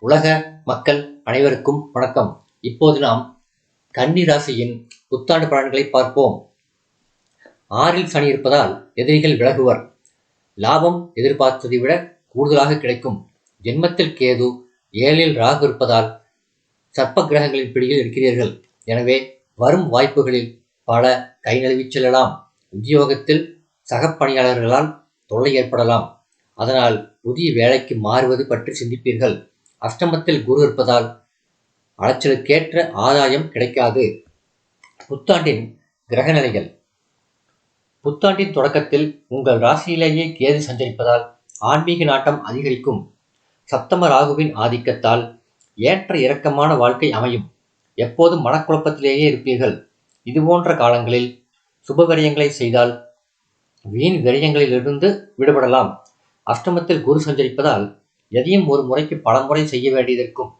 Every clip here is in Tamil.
உலக மக்கள் அனைவருக்கும் வணக்கம். இப்போது நாம் கன்னி ராசியின் புத்தாண்டு பலன்களை பார்ப்போம். 6ல் சனி இருப்பதால் எதிரிகள் விலகுவர். லாபம் எதிர்பார்த்ததை விட கூடுதலாக கிடைக்கும். ஜென்மத்தில் கேது, 7ல் ராகு இருப்பதால் சர்ப்ப கிரகங்களின் பிடியில் இருக்கிறீர்கள். எனவே வரும் வாய்ப்புகளில் பல கை நழுவிச் செல்லலாம். உத்தியோகத்தில் சக பணியாளர்களால் தொல்லை ஏற்படலாம். அதனால் புதிய வேலைக்கு மாறுவது பற்றி சிந்திப்பீர்கள். அஷ்டமத்தில் குரு இருப்பதால் அலைச்சலுக்கேற்ற ஆதாயம் கிடைக்காது. புத்தாண்டின் கிரகநிலைகள். புத்தாண்டின் தொடக்கத்தில் உங்கள் ராசியிலேயே கேது சஞ்சரிப்பதால் ஆன்மீக நாட்டம் அதிகரிக்கும். சப்தம ராகுவின் ஆதிக்கத்தால் ஏற்ற இறக்கமான வாழ்க்கை அமையும். எப்போதும் மனக்குழப்பத்திலேயே இருப்பீர்கள். இதுபோன்ற காலங்களில் சுபவிரயங்களை செய்தால் வீண் விரயங்களிலிருந்து விடுபடலாம். அஷ்டமத்தில் குரு சஞ்சரிப்பதால் எதையும் ஒரு முறைக்கு பல முறை செய்ய வேண்டியதற்கும்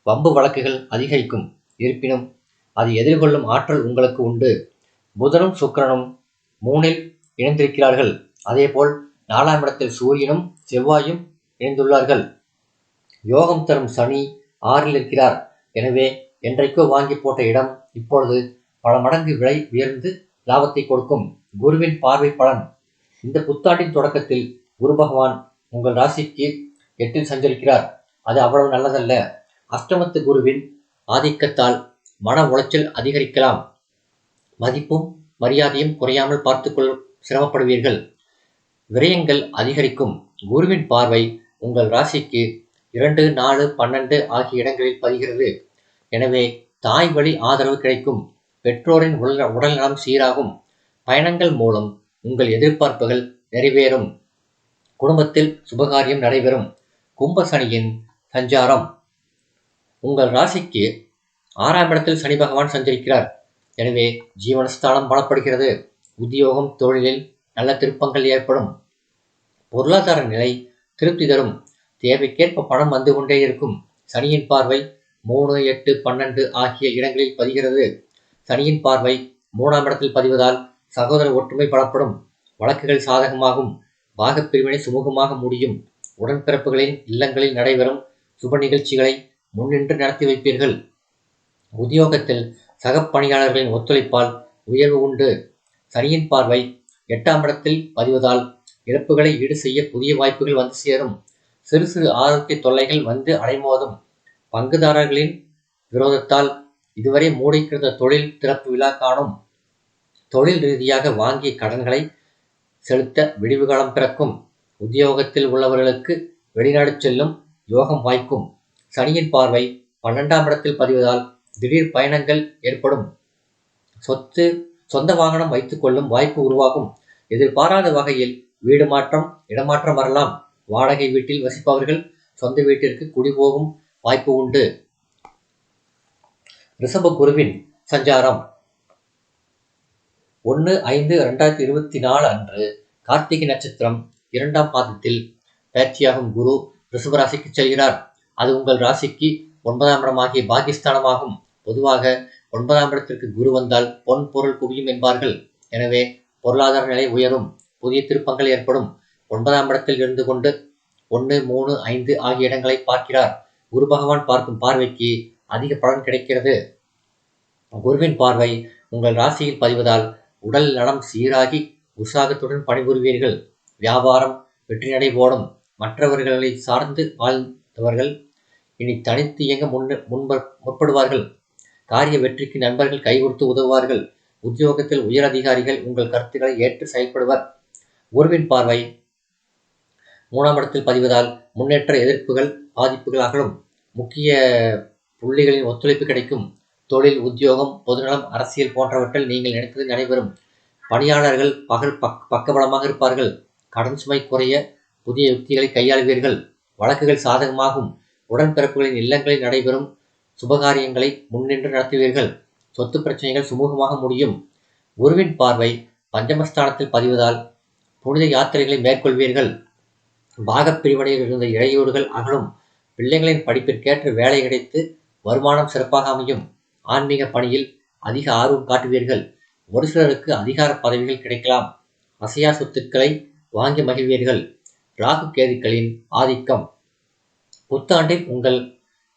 வம்பு வழக்குகள் அதிகரிக்கும். இருப்பினும் அதை எதிர்கொள்ளும் ஆற்றல் உங்களுக்கு உண்டு. புதனும் சுக்கிரனும் 3ல் இணைந்திருக்கிறார்கள். அதேபோல் 4ஆம் இடத்தில் சூரியனும் செவ்வாயும் இணைந்துள்ளார்கள். யோகம் தரும் சனி 6ல் இருக்கிறார். எனவே என்றைக்கோ வாங்கி போட்ட இடம் இப்பொழுது பல மடங்கு விலை உயர்ந்து லாபத்தை கொடுக்கும். குருவின் பார்வை பலன். இந்த புத்தாண்டின் தொடக்கத்தில் குரு பகவான் உங்கள் ராசிக்கு 8ல் சஞ்சரிக்கிறார். அது அவ்வளவு நல்லதல்ல. அஷ்டமத்து குருவின் ஆதிக்கத்தால் மன உளைச்சல் அதிகரிக்கலாம். மதிப்பும் மரியாதையும் குறையாமல் பார்த்துக்கொள் சிரமப்படுவீர்கள். விரயங்கள் அதிகரிக்கும். குருவின் பார்வை உங்கள் ராசிக்கு 2, 4, 12 ஆகிய இடங்களில் பதிகிறது. எனவே தாய் வழி ஆதரவு கிடைக்கும். பெற்றோரின் உடல்நலம் சீராகும். பயணங்கள் மூலம் உங்கள் எதிர்பார்ப்புகள் நிறைவேறும். குடும்பத்தில் சுபகாரியம் நடைபெறும். கும்ப சனியின் சஞ்சாரம். உங்கள் ராசிக்கு 6ஆம் இடத்தில் சனி பகவான் சஞ்சரிக்கிறார். எனவே ஜீவனஸ்தானம் பலப்படுகிறது. உத்தியோகம், தொழிலில் நல்ல திருப்பங்கள் ஏற்படும். பொருளாதார நிலை திருப்தி தரும். தேவைக்கேற்ப பணம் வந்து கொண்டே இருக்கும். சனியின் பார்வை 3, 8, 12 ஆகிய இடங்களில் பதிகிறது. சனியின் பார்வை 3ஆம் இடத்தில் பதிவதால் சகோதர ஒற்றுமை பலப்படும். வழக்குகள் சாதகமாகும். பாகப்பிரிவினை சுமூகமாக முடியும். உடன்பிறப்புகளின் இல்லங்களில் நடைபெறும் சுப நிகழ்ச்சிகளை முன்னின்று நடத்தி வைப்பீர்கள். உத்தியோகத்தில் சக பணியாளர்களின் ஒத்துழைப்பால் உயர்வு உண்டு. சனியின் பார்வை 8ஆம் இடத்தில் பதிவதால் இழப்புகளை ஈடு செய்ய புதிய வாய்ப்புகள் வந்து சேரும். சிறு சிறு ஆரோக்கிய தொல்லைகள் வந்து அலைமோதும். பங்குதாரர்களின் விரோதத்தால் இதுவரை மூடிக்கிடந்த தொழில் திறப்பு விழா காணும். தொழில் ரீதியாக வாங்கிய கடன்களை செலுத்த விடிவு காலம் பிறக்கும். உத்தியோகத்தில் உள்ளவர்களுக்கு வெளிநாடு செல்லும் யோகம் வாய்க்கும். சனியின் பார்வை 12ஆம் இடத்தில் பதிவதால் திடீர் பயணங்கள் ஏற்படும். சொந்த வாகனம் வைத்துக் கொள்ளும் வாய்ப்பு உருவாகும். எதிர்பாராத வகையில் வீடு மாற்றம், இடமாற்றம் வரலாம். வாடகை வீட்டில் வசிப்பவர்கள் சொந்த வீட்டிற்கு குடிபோகும் வாய்ப்பு உண்டு. ரிஷப குருவின் சஞ்சாரம். 1/5/2024 அன்று கார்த்திகை நட்சத்திரம் 2ஆம் பாதத்தில் பயிற்சியாகும் குரு ரிஷபராசிக்கு செல்கிறார். அது உங்கள் ராசிக்கு 9ஆம் இடமாகிய பாகிஸ்தானமாகும். பொதுவாக 9ஆம் இடத்திற்கு குரு வந்தால் பொன் பொருள் குவியும் என்பார்கள். எனவே பொருளாதார நிலை உயரும். புதிய திருப்பங்கள் ஏற்படும். 9ஆம் இடத்தில் இருந்து கொண்டு 1, 3, 5 ஆகிய இடங்களை பார்க்கிறார். குரு பகவான் பார்க்கும் பார்வைக்கு அதிக பலன் கிடைக்கிறது. குருவின் பார்வை உங்கள் ராசியில் பதிவதால் உடல் நலம் சீராகி உற்சாகத்துடன் பணிபுரிவீர்கள். வியாபாரம் வெற்றி நடை போடும். மற்றவர்களை சார்ந்து வாழ்ந்தவர்கள் இனி தனித்து இயங்க முற்படுவார்கள். காரிய வெற்றிக்கு நண்பர்கள் கைகொடுத்து உதவுவார்கள். உத்தியோகத்தில் உயர் அதிகாரிகள் உங்கள் கருத்துக்களை ஏற்று செயல்படுவர். குருவின் பார்வை 3ஆம் இடத்தில் பதிவதால் முன்னேற்ற எதிர்ப்புகள் பாதிப்புகள் அகலும். முக்கிய புள்ளிகளின் ஒத்துழைப்பு கிடைக்கும். தொழில், உத்தியோகம், பொதுநலம், அரசியல் போன்றவற்றில் நீங்கள் நினைத்தது நடைபெறும். பணியாளர்கள் பக்கபலமாக இருப்பார்கள். கடன் சுமை குறைய புதிய யுக்திகளை கையாளுவீர்கள். வழக்குகள் சாதகமாகும். உடன்பிறப்புகளின் இல்லங்களில் நடைபெறும் சுபகாரியங்களை முன்னின்று நடத்துவீர்கள். சொத்து பிரச்சனைகள் சுமூகமாக முடியும். குருவின் பார்வை பஞ்சமஸ்தானத்தில் பதிவதால் புனித யாத்திரைகளை மேற்கொள்வீர்கள். பாகப்பிரிவினையில் இருந்த இடையூறுகள் அகலும். பிள்ளைகளின் படிப்பிற்கேற்ற வேலை கிடைத்து வருமானம் சிறப்பாக அமையும். ஆன்மீக பணியில் அதிக ஆர்வம் காட்டுவீர்கள். ஒரு சிலருக்கு அதிகார பதவிகள் கிடைக்கலாம். அசையா சொத்துக்களை வாங்கி மகிழ்வீர்கள். ராகு கேதுக்களின் ஆதிக்கம். புத்தாண்டில் உங்கள்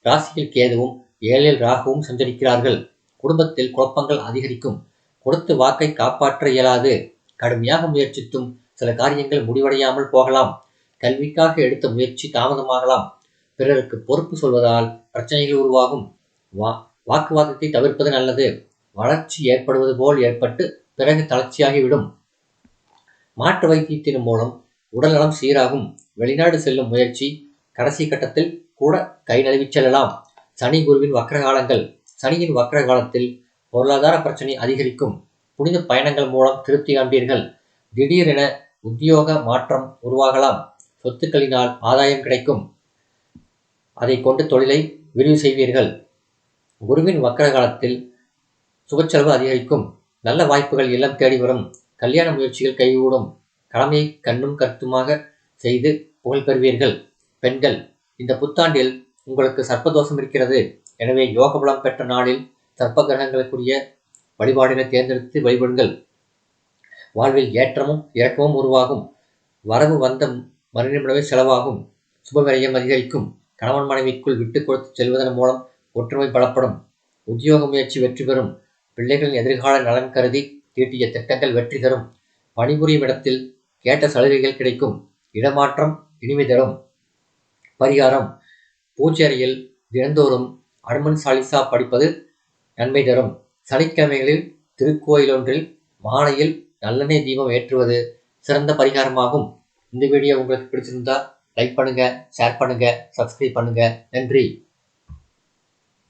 ராசியில் கேதுவும் 7ல் ராகுவும் சஞ்சரிக்கிறார்கள். குடும்பத்தில் குழப்பங்கள் அதிகரிக்கும். கொடுத்த வாக்கை காப்பாற்ற இயலாது. கடுமையாக முயற்சித்தும் சில காரியங்கள் முடிவடையாமல் போகலாம். கல்விக்காக எடுத்த முயற்சி தாமதமாகலாம். பிறருக்கு பொறுப்பு சொல்வதால் பிரச்சனைகள் உருவாகும். வாக்குவாதத்தை தவிர்ப்பது நல்லது. வளர்ச்சி ஏற்படுவது போல் ஏற்பட்டு பிறகு தளர்ச்சியாகிவிடும். மாற்று வைத்தியத்தின் மூலம் உடல்நலம் சீராகும். வெளிநாடு செல்லும் முயற்சி கடைசி கட்டத்தில் கூட கை நழுவிச் செல்லலாம். சனி குருவின் வக்ரகாலங்கள். சனியின் வக்ர காலத்தில் பொருளாதார பிரச்சனை அதிகரிக்கும். புனித பயணங்கள் மூலம் திருப்தி காண்பீர்கள். திடீரென உத்தியோக மாற்றம் உருவாகலாம். சொத்துக்களினால் ஆதாயம் கிடைக்கும். அதை கொண்டு தொழிலை விரிவு செய்வீர்கள். குருவின் வக்ர காலத்தில் சுபச்செலவு அதிகரிக்கும். நல்ல வாய்ப்புகள் இல்லம் தேடி வரும். கல்யாண முயற்சிகள் கைகூடும். கடமையை கண்ணும் கருத்துமாக செய்து புகழ் பெறுவீர்கள். பெண்கள், இந்த புத்தாண்டில் உங்களுக்கு சர்ப்பதோஷம் இருக்கிறது. எனவே யோகபலம் பெற்ற நாளில் சர்ப்ப கிரகங்களுக்குரிய வழிபாடுகளை தேர்ந்தெடுத்து வழிபடுங்கள். வாழ்வில் ஏற்றமும் இறக்கமும் உருவாகும். வரவு வந்த மறுநிமிடமே செலவாகும். சுபவிரயம் அதிகரிக்கும். கணவன் மனைவிக்குள் விட்டு கொடுத்து செல்வதன் மூலம் ஒற்றுமை பலப்படும். உத்தியோக முயற்சி வெற்றி பெறும். பிள்ளைகளின் எதிர்கால நலன் கருதி தீட்டிய திட்டங்கள் வெற்றி தரும். பணிபுரியும் இடத்தில் கேட்ட சலுகைகள் கிடைக்கும். இடமாற்றம் இனிமை தரும். பரிகாரம்: பூஜை அறையில் தினந்தோறும் அனுமன் சாலிசா படிப்பது நன்மை தரும். சனிக்கிழமைகளில் திருக்கோயிலொன்றில் மாலையில் நல்லெண்ணெய் தீபம் ஏற்றுவது சிறந்த பரிகாரமாகும். இந்த வீடியோ உங்களுக்கு பிடிச்சிருந்தா லைக் பண்ணுங்க, ஷேர் பண்ணுங்க, சப்ஸ்கிரைப் பண்ணுங்க. நன்றி.